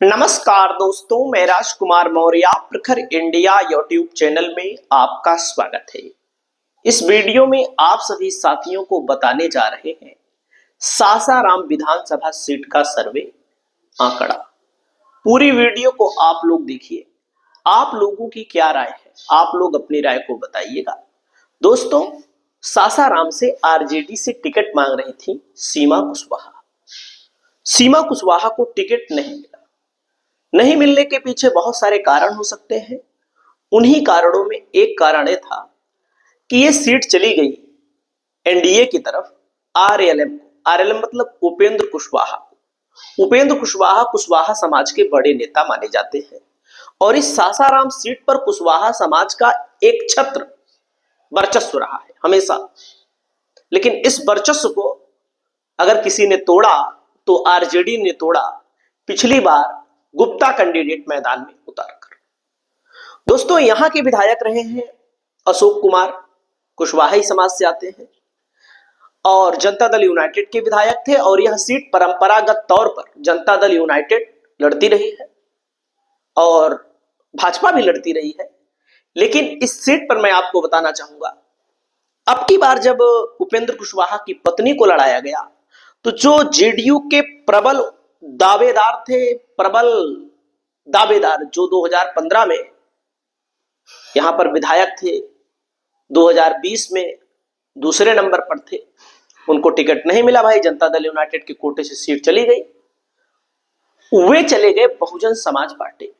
नमस्कार दोस्तों, मैं राजकुमार मौर्य प्रखर इंडिया यूट्यूब चैनल में आपका स्वागत है। इस वीडियो में आप सभी साथियों को बताने जा रहे हैं सासाराम विधानसभा सीट का सर्वे आंकड़ा। पूरी वीडियो को आप लोग देखिए। आप लोगों की क्या राय है, आप लोग अपनी राय को बताइएगा। दोस्तों, सासाराम से आरजेडी से टिकट मांग रही थी सीमा कुशवाहा। सीमा कुशवाहा को टिकट नहीं मिला। नहीं मिलने के पीछे बहुत सारे कारण हो सकते हैं। उन्हीं कारणों में एक कारण यह था कि ये सीट चली गई एनडीए की तरफ आरएलएम को। आरएलएम मतलब उपेंद्र कुशवाहा। उपेंद्र कुशवाहा कुशवाहा समाज के बड़े नेता माने जाते हैं और इस सासाराम सीट पर कुशवाहा समाज का एक छत्र वर्चस्व रहा है हमेशा। लेकिन इस वर्चस्व को अगर किसी ने तोड़ा तो आरजेडी ने तोड़ा, पिछली बार गुप्ता कैंडिडेट मैदान में उतारकर। दोस्तों, यहां के विधायक रहे हैं अशोक कुमार, कुशवाहा समाज से आते हैं और जनता दल यूनाइटेड के विधायक थे और यह सीट परंपरागत तौर पर जनता दल यूनाइटेड लड़ती रही है और भाजपा भी लड़ती रही है। लेकिन इस सीट पर मैं आपको बताना चाहूंगा, अब की बार जब उपेंद्र कुशवाहा की पत्नी को लड़ाया गया तो जो जेडीयू के प्रबल दावेदार थे, प्रबल दावेदार जो 2015 में यहां पर विधायक थे, 2020 में दूसरे नंबर पर थे, उनको टिकट नहीं मिला। भाई, जनता दल यूनाइटेड के कोटे से सीट चली गई। वे चले गए बहुजन समाज पार्टी।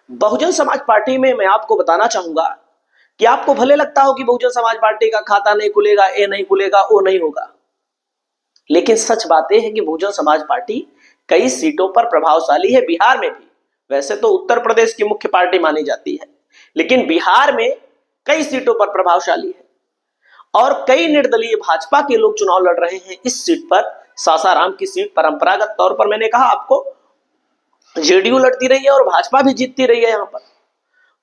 बहुजन समाज पार्टी में मैं आपको बताना चाहूंगा कि आपको भले लगता हो कि बहुजन समाज पार्टी का खाता नहीं खुलेगा, ये नहीं खुलेगा, वो नहीं होगा, लेकिन सच बात यह है कि बहुजन समाज पार्टी कई सीटों पर प्रभावशाली है। बिहार में भी, वैसे तो उत्तर प्रदेश की मुख्य पार्टी मानी जाती है, लेकिन बिहार में कई सीटों पर प्रभावशाली है और कई निर्दलीय भाजपा के लोग चुनाव लड़ रहे हैं इस सीट पर। सासाराम की सीट परंपरागत तौर पर मैंने कहा आपको जेडीयू लड़ती रही है और भाजपा भी जीतती रही है। यहां पर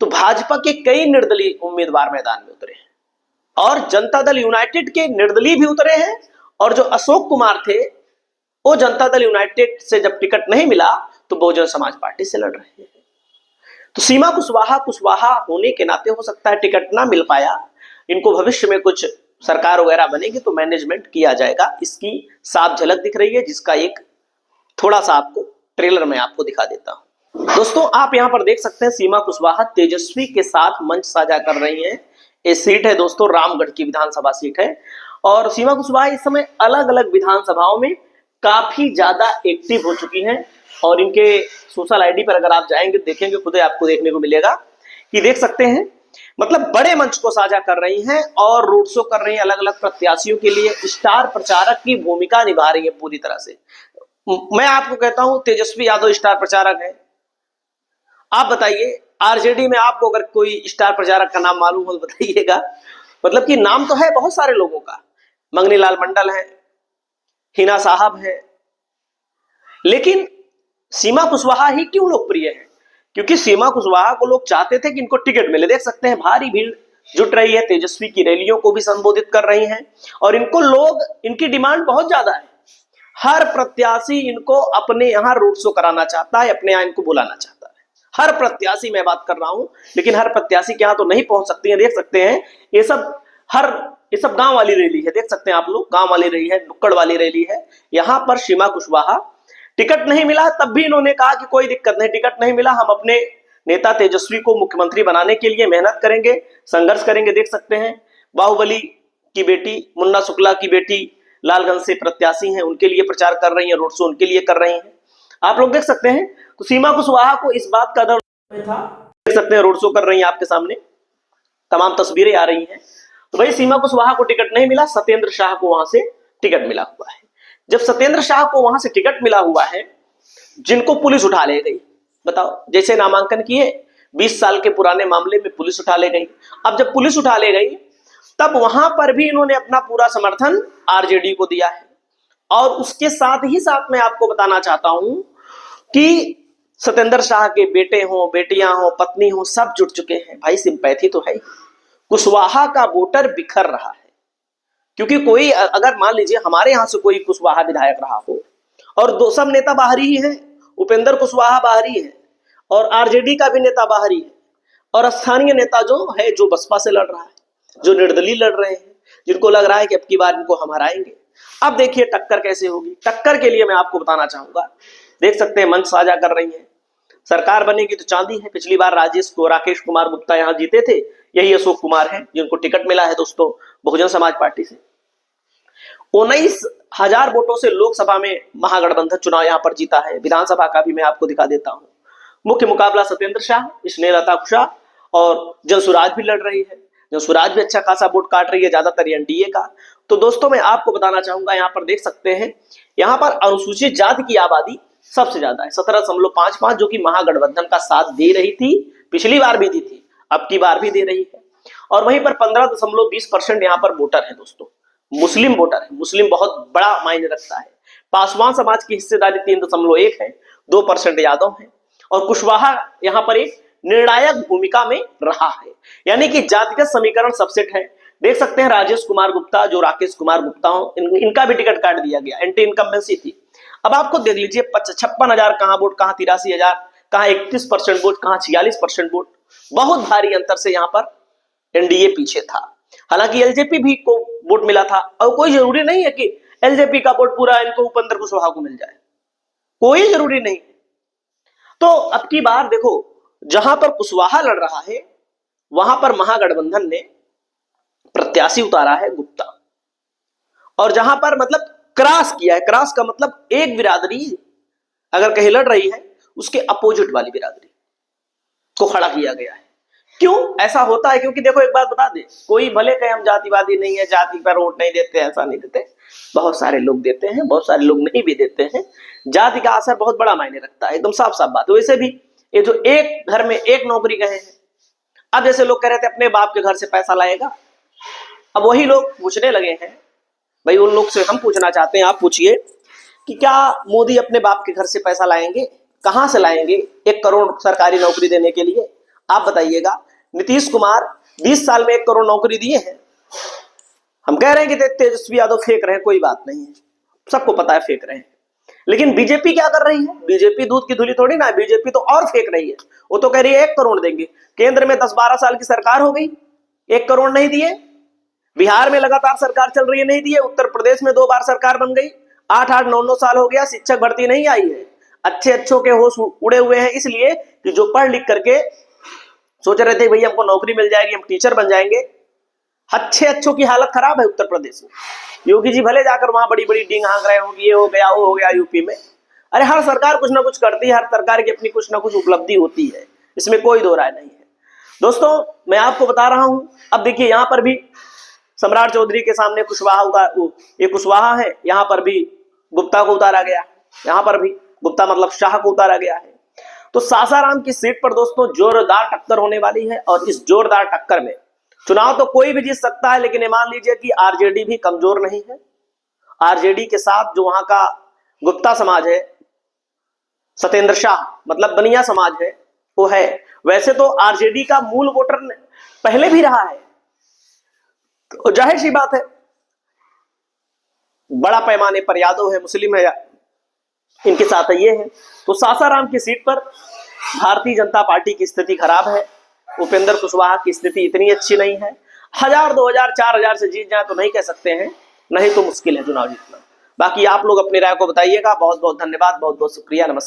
तो भाजपा के कई निर्दलीय उम्मीदवार मैदान में उतरे हैं और जनता दल यूनाइटेड के निर्दलीय भी उतरे हैं। और जो अशोक कुमार थे वो जनता दल यूनाइटेड से जब टिकट नहीं मिला तो बहुजन समाज पार्टी से लड़ रहे हैं। तो सीमा कुशवाहा कुशवाहा होने के नाते हो सकता है टिकट ना मिल पाया। इनको भविष्य में कुछ सरकार वगैरह बनेगी तो मैनेजमेंट किया जाएगा, इसकी साफ झलक दिख रही है, जिसका एक थोड़ा सा आपको ट्रेलर में आपको दिखा देता हूं। दोस्तों, आप यहां पर देख सकते हैं सीमा कुशवाहा तेजस्वी के साथ मंच साझा कर रही हैं। ये सीट है दोस्तों, रामगढ़ की विधानसभा सीट है और सीमा कुशवाहा इस समय अलग अलग विधानसभाओं में काफी ज्यादा एक्टिव हो चुकी हैं और इनके सोशल आईडी पर अगर आप जाएंगे देखेंगे, खुद ही आपको देखने को मिलेगा कि देख सकते हैं, मतलब बड़े मंच को साझा कर रही हैं और रोड शो कर रही हैं। अलग अलग प्रत्याशियों के लिए स्टार प्रचारक की भूमिका निभा रही है पूरी तरह से। मैं आपको कहता हूं तेजस्वी यादव स्टार प्रचारक है। आप बताइए, आरजेडी में आपको अगर कोई स्टार प्रचारक का नाम मालूम हो तो बताइएगा। मतलब कि नाम तो है बहुत सारे लोगों का, मंगनी लाल मंडल है, हिना साहब है, लेकिन सीमा कुशवाहा ही क्यों लोकप्रिय है? क्योंकि सीमा कुशवाहा को लोग चाहते थे कि इनको टिकट मिले। देख सकते हैं भारी भीड़ जुट रही है, तेजस्वी की रैलियों को भी संबोधित कर रही हैं और इनको लोग, इनकी डिमांड बहुत ज्यादा है। हर प्रत्याशी इनको अपने यहां रोड शो कराना चाहता है, अपने यहां इनको बुलाना चाहता है। हर प्रत्याशी मैं बात कर रहा हूं, लेकिन हर प्रत्याशी के यहां तो नहीं पहुंच सकती है। देख सकते हैं ये सब गांव वाली रैली है। देख सकते हैं आप लोग, गांव वाली रैली है, नुक्कड़ वाली रैली है। यहां पर सीमा कुशवाहा, टिकट नहीं मिला तब भी इन्होंने कहा कि कोई दिक्कत नहीं, टिकट नहीं मिला, हम अपने नेता तेजस्वी को मुख्यमंत्री बनाने के लिए मेहनत करेंगे, संघर्ष करेंगे। देख सकते हैं बाहुबली की बेटी, मुन्ना शुक्ला की बेटी लालगंज से प्रत्याशी हैं, उनके लिए प्रचार कर रही हैं, रोड शो उनके लिए कर रही हैं। आप लोग देख सकते हैं, तो सीमा कुशवाहा को इस बात का डर था। देख सकते हैं रोड शो कर रही हैं, आपके सामने तमाम तस्वीरें आ रही हैं। तो भाई, सीमा कुशवाहा को टिकट नहीं मिला, सत्येंद्र शाह को वहां से टिकट मिला हुआ है। जब सत्येंद्र शाह को वहां से टिकट मिला हुआ है, जिनको पुलिस उठा ले गई, बताओ, जैसे नामांकन किए 20 साल के पुराने मामले में पुलिस उठा ले गई। अब जब पुलिस उठा ले गई तब वहां पर भी इन्होंने अपना पूरा समर्थन आरजेडी को दिया है। और उसके साथ ही साथ मैं आपको बताना चाहता हूं कि सत्येंद्र शाह के बेटे हो, बेटियां हो, पत्नी हो, सब जुट चुके हैं। भाई, सिंपैथी तो है। कुशवाहा का वोटर बिखर रहा है, क्योंकि कोई, अगर मान लीजिए हमारे यहां से कोई कुशवाहा विधायक रहा हो और दो सब नेता बाहरी ही हैं, उपेंद्र कुशवाहा बाहरी है और आरजेडी का भी नेता बाहरी है और स्थानीय नेता जो है जो बसपा से लड़ रहा है, जो निर्दलीय लड़ रहे हैं, जिनको लग रहा है कि अब की बार इनको हम हराएंगे। अब देखिए टक्कर कैसे होगी। टक्कर के लिए मैं आपको बताना चाहूंगा, देख सकते हैं मंच साझा कर रही है। सरकार बनेगी तो चांदी है। पिछली बार राकेश कुमार गुप्ता यहां जीते थे, यही अशोक कुमार है जिनको टिकट मिला है दोस्तों बहुजन समाज पार्टी से। 19,000 वोटों से लोकसभा में महागठबंधन चुनाव यहां पर जीता है। विधानसभा का भी मैं आपको दिखा देता हूं। मुख्य मुकाबला सत्येंद्र शाह, स्नेहलता कुशवाहा और जनसुराज भी लड़ रही है। जनसुराज भी अच्छा खासा वोट काट रही है, ज्यादातर एनडीए का। तो दोस्तों मैं आपको बताना चाहूंगा, यहाँ पर देख सकते हैं, यहाँ पर अनुसूचित जाति की आबादी सबसे ज्यादा है 17.55, जो कि महागठबंधन का साथ दे रही थी, पिछली बार भी दी थी, अब की बार भी दे रही है। और वहीं पर 15.20% यहाँ पर वोटर है दोस्तों, मुस्लिम वोटर है। मुस्लिम बहुत बड़ा मायने रखता है। पासवान समाज की हिस्सेदारी 3.1 है, 2% यादव है और कुशवाहा यहाँ पर एक निर्णायक भूमिका में रहा है। यानी कि जातिगत समीकरण सबसेट है। देख सकते हैं राजेश कुमार गुप्ता जो राकेश कुमार गुप्ता हो, इनका भी टिकट काट दिया गया, एंटी इनकम्बेंसी थी। अब आपको देख लीजिए 56,000 कहां वोट, कहां 83,000, कहां 31% वोट, कहां 46% वोट। बहुत भारी अंतर से यहां पर एनडीए पीछे था। हालांकि एलजेपी भी को वोट मिला था और कोई जरूरी नहीं है कि एलजेपी का वोट पूरा इनको उपेंद्र कुशवाहा को मिल जाए, कोई जरूरी नहीं। तो अब की बार देखो, जहां पर कुशवाहा लड़ रहा है वहां पर महागठबंधन ने प्रत्याशी उतारा है गुप्ता, और जहां पर मतलब क्रॉस किया है, क्रॉस का मतलब एक बिरादरी अगर कहीं लड़ रही है उसके अपोजिट वाली बिरादरी को खड़ा किया गया है। क्यों ऐसा होता है? क्योंकि देखो एक बात बता दे, कोई भले कहे हम जातिवादी नहीं है, जाति पर वोट नहीं देते, ऐसा नहीं देते, बहुत सारे लोग देते हैं, बहुत सारे लोग नहीं भी देते हैं। जाति का असर बहुत बड़ा मायने रखता है, एकदम साफ साफ बात है। वैसे भी ये जो एक घर में एक नौकरी गए हैं, अब जैसे लोग कह रहे थे अपने बाप के घर से पैसा लाएगा, अब वही लोग पूछने लगे हैं, भाई उन लोग से हम पूछना चाहते हैं, आप पूछिए कि क्या मोदी अपने बाप के घर से पैसा लाएंगे? कहां से लाएंगे 1 करोड़ सरकारी नौकरी देने के लिए? आप बताइएगा। नीतीश कुमार 20 साल में 1 करोड़ नौकरी दिए हैं। हम कह रहे हैं कि तेजस्वी यादव फेंक रहे हैं, कोई बात नहीं है, सबको पता है फेंक रहे हैं। लेकिन बीजेपी क्या कर रही है? बीजेपी दूध की धुली थोड़ी ना है, बीजेपी तो और फेंक रही है। वो तो कह रही है 1 करोड़ देंगे। केंद्र में 10-12 साल की सरकार हो गई, 1 करोड़ नहीं दिए। बिहार में लगातार सरकार चल रही है, नहीं दिए। उत्तर प्रदेश में 2 बार सरकार बन गई, 8-8, 9-9 साल हो गया, शिक्षक भर्ती नहीं आई है। अच्छों के होश उड़े हुए हैं, इसलिए कि जो पढ़ लिख करके सोच रहे थे भैया हमको नौकरी मिल जाएगी, हम टीचर बन जाएंगे, अच्छों की हालत खराब है उत्तर प्रदेश में। योगी जी भले जाकर वहां बड़ी बड़ी डींग हाँक रहे होंगे, ये हो गया वो हो गया यूपी में। अरे हर सरकार कुछ ना कुछ करती है, हर सरकार की अपनी कुछ ना कुछ उपलब्धि होती है, इसमें कोई दो राय नहीं है। दोस्तों मैं आपको बता रहा हूं, अब देखिए यहां पर भी सम्राट चौधरी के सामने ये कुशवाहा है, यहां पर भी गुप्ता को उतारा गया, यहां पर भी गुप्ता मतलब शाह को उतारा गया है। तो सासाराम की सीट पर दोस्तों जोरदार टक्कर होने वाली है, और इस जोरदार टक्कर में चुनाव तो कोई भी जीत सकता है, लेकिन ये मान लीजिए कि आरजेडी भी कमजोर नहीं है। आरजेडी के साथ जो वहां का गुप्ता समाज है, सत्येंद्र शाह मतलब बनिया समाज है, वो है। वैसे तो आरजेडी का मूल वोटर पहले भी रहा है, तो जाहिर सी बात है बड़ा पैमाने पर यादव है, मुस्लिम है, इनके साथ ये है। तो सासाराम की सीट पर भारतीय जनता पार्टी की स्थिति खराब है, उपेंद्र कुशवाहा की स्थिति इतनी अच्छी नहीं है। 1000, 2000, 4000 से जीत जाए तो नहीं कह सकते हैं, नहीं तो मुश्किल है चुनाव जीतना। बाकी आप लोग अपनी राय को बताइएगा। बहुत बहुत धन्यवाद, बहुत बहुत शुक्रिया, नमस्कार।